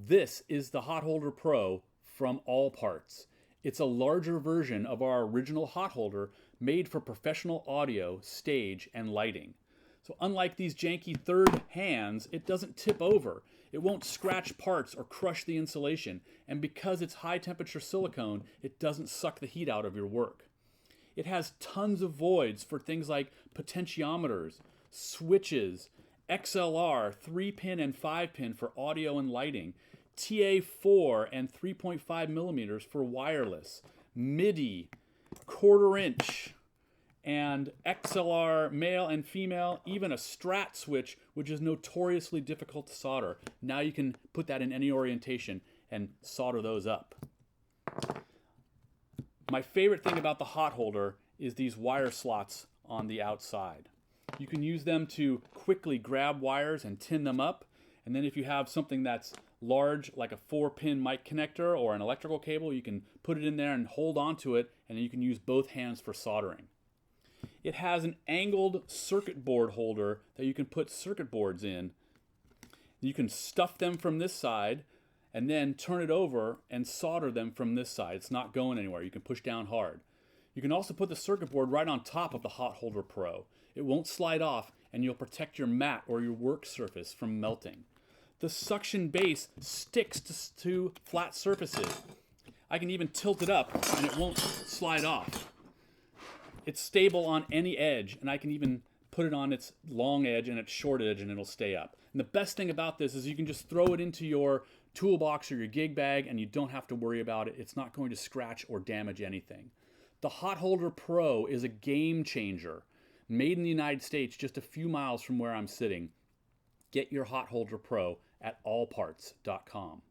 This is the Hot Holder Pro from Allparts. It's a larger version of our original hot holder made for professional audio, stage, and lighting. So unlike these janky third hands, it doesn't tip over. It won't scratch parts or crush the insulation. And because it's high temperature silicone, it doesn't suck the heat out of your work. It has tons of voids for things like potentiometers, switches, XLR 3-pin and 5-pin for audio and lighting, TA4 and 3.5 millimeters for wireless, MIDI, 1/4 inch, and XLR male and female, even a Strat switch, which is notoriously difficult to solder. Now you can put that in any orientation and solder those up. My favorite thing about the hot holder is these wire slots on the outside. You can use them to quickly grab wires and tin them up. And then if you have something that's large, like a 4-pin mic connector or an electrical cable, you can put it in there and hold onto it, and then you can use both hands for soldering. It has an angled circuit board holder that you can put circuit boards in. You can stuff them from this side and then turn it over and solder them from this side. It's not going anywhere. You can push down hard. You can also put the circuit board right on top of the Hot Holder Pro. It won't slide off, and you'll protect your mat or your work surface from melting. The suction base sticks to flat surfaces. I can even tilt it up and it won't slide off. It's stable on any edge, and I can even put it on its long edge and its short edge and it'll stay up. And the best thing about this is you can just throw it into your toolbox or your gig bag and you don't have to worry about it. It's not going to scratch or damage anything. The Hot Holder Pro is a game changer. Made in the United States, just a few miles from where I'm sitting. Get your Hot Holder Pro at allparts.com.